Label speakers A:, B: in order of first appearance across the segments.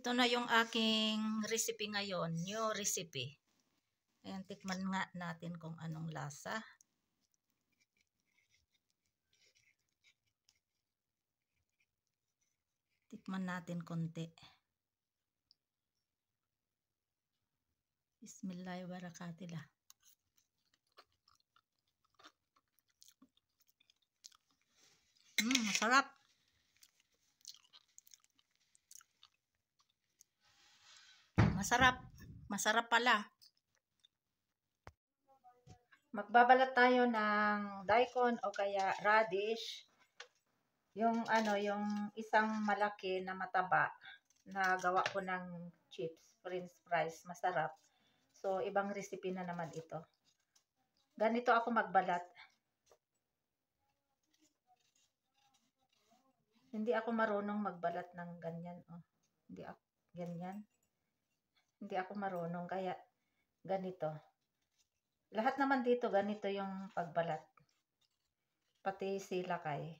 A: Ito na yung aking recipe ngayon, new recipe. Ayan, tikman nga natin kung anong lasa. Tikman natin konti. Bismillahirrahmanirrahim. Masarap. Masarap. Masarap pala. Magbabalat tayo ng daikon o kaya radish. Yung isang malaki na mataba na gawa ko ng chips, french fries, masarap. So, ibang recipe na naman ito. Ganito ako magbalat. Hindi ako marunong magbalat ng ganyan. Oh. Hindi ako ganyan. Hindi ako marunong kaya ganito. Lahat naman dito ganito yung pagbalat. Pati si Lakay,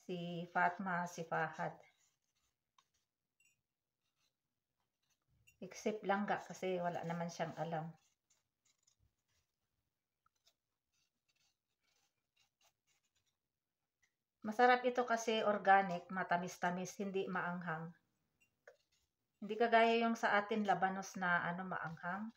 A: si Fatma, si Fahad. Except Langga kasi wala naman siyang alam. Masarap ito kasi organic, matamis-tamis, hindi maanghang. Hindi kagaya yung sa atin labanos na maanghang.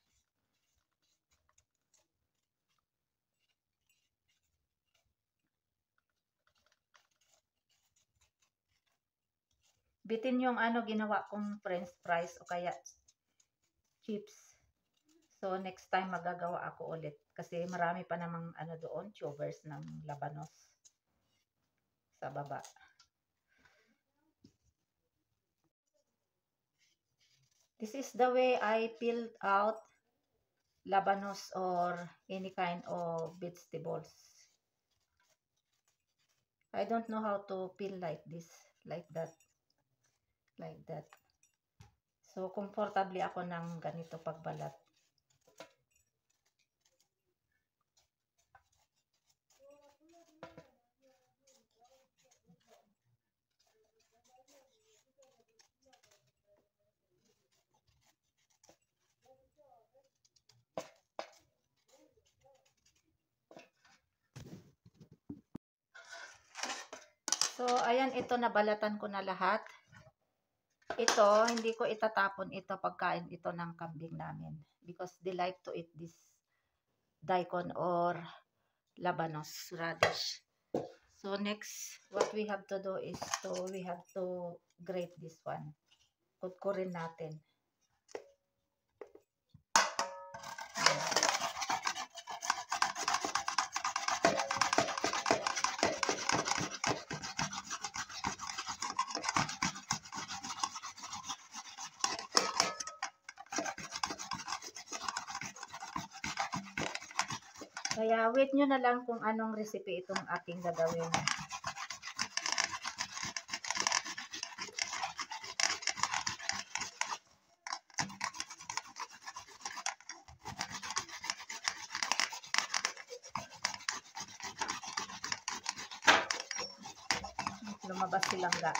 A: Bitin yung ginawa kong french fries o kaya chips. So next time magagawa ako ulit kasi marami pa namang doon, tubers ng labanos sa baba. This is the way I peeled out labanos or any kind of vegetables. I don't know how to peel like this, like that. So, comfortable ako ng ganito pagbalat. So, ayan, ito nabalatan ko na lahat. Ito, hindi ko itatapon ito pagkain ito ng kambing namin. Because they like to eat this daikon or labanos, radish. So, next, what we have to do is we have to grate this one. Kutkurin natin. Kaya wait nyo na lang kung anong recipe itong aking gagawin. Lumabas si Langga.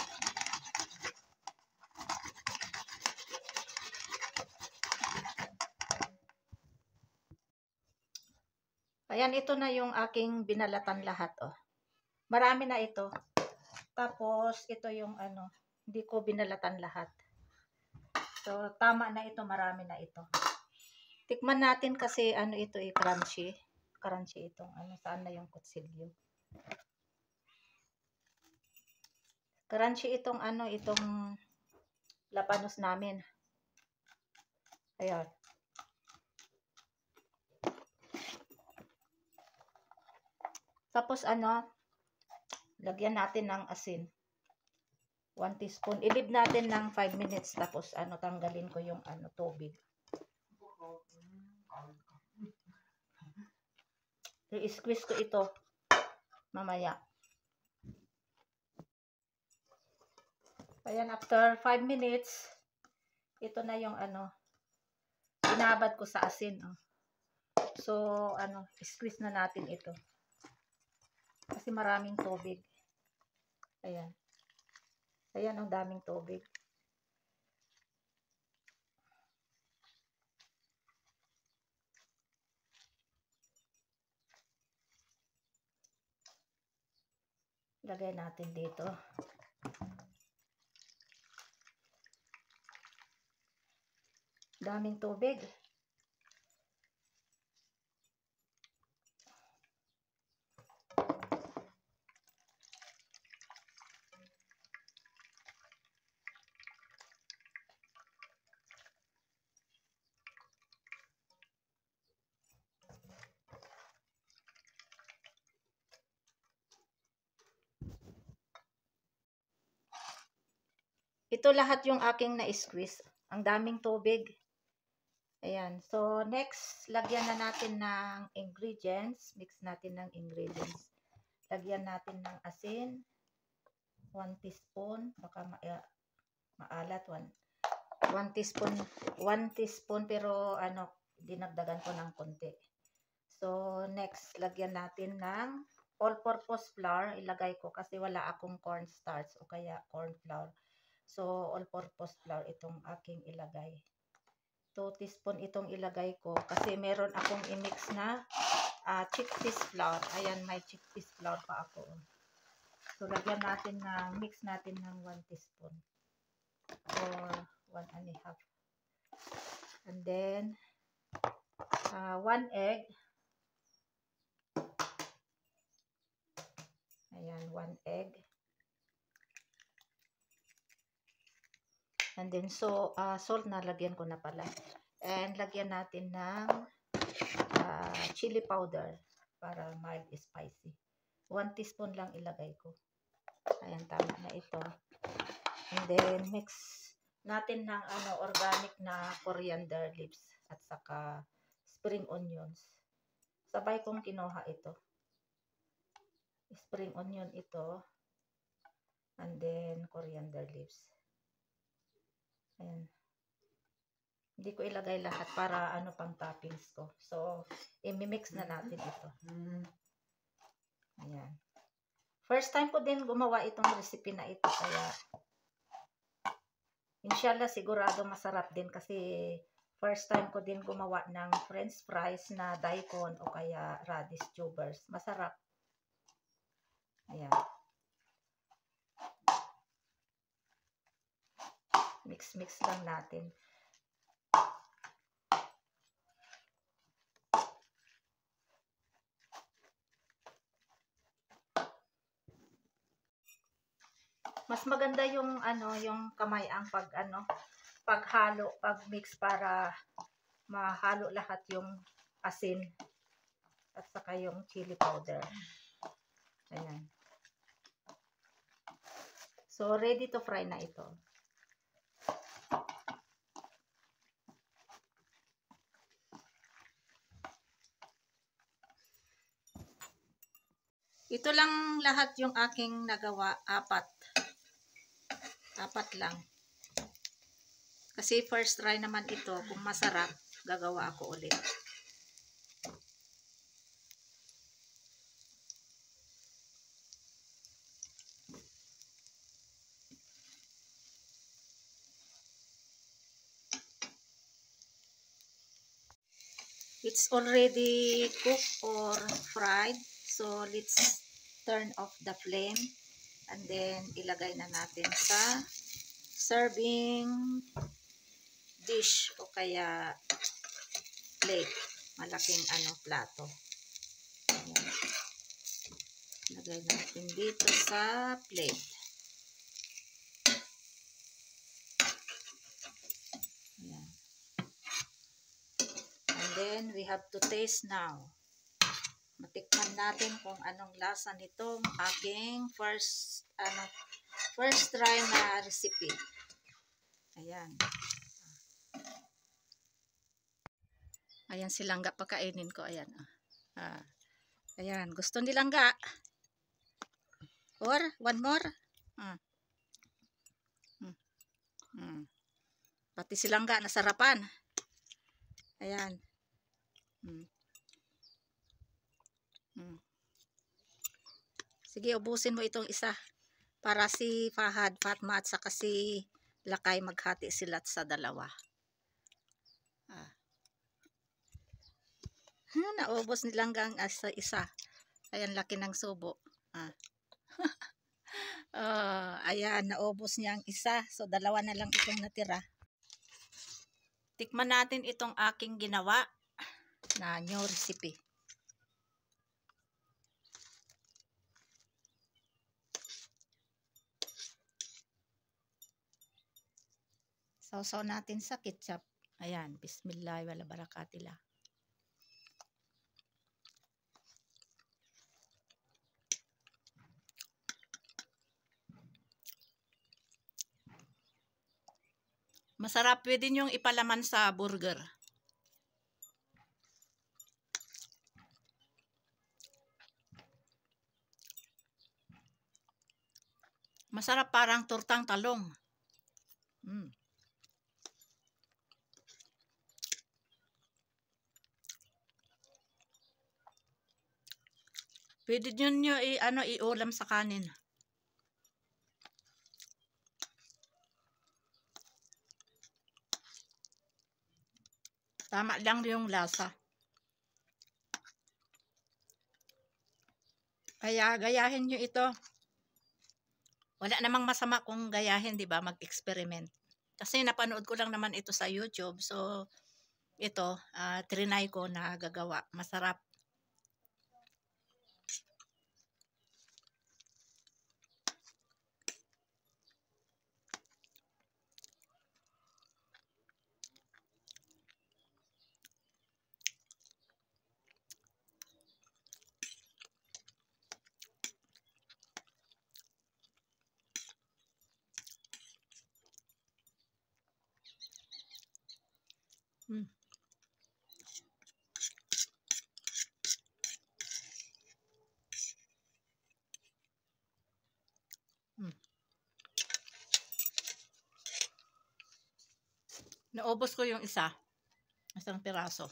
A: Ayan, ito na yung aking binalatan lahat, oh. Marami na ito. Tapos, ito yung hindi ko binalatan lahat. So, tama na ito, marami na ito. Tikman natin kasi ito crunchy. Crunchy itong saan na yung kutsilyo. Crunchy itong itong labanos namin. Ayan. Tapos lagyan natin ng asin. 1 teaspoon. I-leave natin ng 5 minutes tapos tanggalin ko yung tubig. I-squeeze ko ito mamaya. Ayan, after 5 minutes, ito na yung binabad ko sa asin. Oh. So, squeeze na natin ito. Kasi maraming tubig. Ayan. Ayan, ang daming tubig. Lagay natin dito. Daming tubig. Ito lahat yung aking na-squeeze. Ang daming tubig. Ayan. So, next, lagyan na natin ng ingredients. Mix natin ng ingredients. Lagyan natin ng asin. 1 teaspoon. Baka maalat. 1 teaspoon. 1 teaspoon pero dinagdagan ko ng konti. So, next, lagyan natin ng all-purpose flour. Ilagay ko kasi wala akong cornstarch o kaya corn flour. So, all-purpose flour itong aking ilagay. 2 teaspoon itong ilagay ko kasi meron akong i-mix na chickpeas flour. Ayan, may chickpeas flour pa ako. So, lagyan natin mix natin ng 1 teaspoon or 1.5. And then, 1 egg. Ayan, 1 egg. And then, so, salt na lagyan ko na pala. And lagyan natin ng chili powder para mild spicy. 1 teaspoon lang ilagay ko. Ayan, tama na ito. And then, mix natin ng organic na coriander leaves at saka spring onions. Sabay kong kinuha ito. Spring onion ito. And then, coriander leaves. Ayan. Hindi ko ilagay lahat para pang toppings ko. So, i-mix na natin ito. Ayan. First time ko din gumawa itong recipe na ito. Kaya, inshallah, sigurado masarap din kasi first time ko din gumawa ng french fries na daikon o kaya radish tubers. Masarap. Ayan. Mix lang natin. Mas maganda yung yung kamay ang paghalo, pag-mix para mahalo lahat yung asin at saka yung chili powder. Ayan. So, ready to fry na ito. Ito lang lahat yung aking nagawa, 4. 4 lang. Kasi first try naman ito, kung masarap, gagawa ako ulit. It's already cooked or fried. So, let's turn off the flame. And then, ilagay na natin sa serving dish o kaya plate. Malaking plato. Ayan. Ilagay natin dito sa plate. Ayan. And then, we have to taste now. Matikman natin kung anong lasa nitong aking first try na recipe. Ayan. Ayan si Langga, pakainin ko. Ayan. Ayan. Gusto ni Langga. Or, one more. Pati si Langga, nasarapan. Ayan. Sige, ubusin mo itong isa. Para si Fahad, Fatma at saka si Lakay maghati sila sa dalawa. Naubos nilang gang isa. Ayan, laki ng subo. Ayan, naubos niya ang isa. So, dalawa na lang itong natira. Tikman natin itong aking ginawa na new recipe. Sausaw natin sa ketchup. Ayan, bismillah, wala barakatila. Masarap, pwede nyong ipalaman sa burger. Masarap, parang tortang talong. Pwede nyo iulam sa kanin. Tama lang yung lasa. Kaya gayahin nyo ito. Wala namang masama kung gayahin, di ba? Mag-experiment. Kasi napanood ko lang naman ito sa YouTube. So, ito, trinay ko na gagawa. Masarap. Naubos ko yung isang piraso.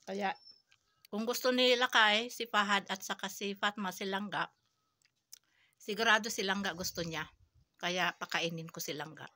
A: Kaya, kung gusto nila Kay, si Fahad at saka si Fatma, si Langga, sigurado si Langga gusto niya. Kaya pakainin ko si Langga.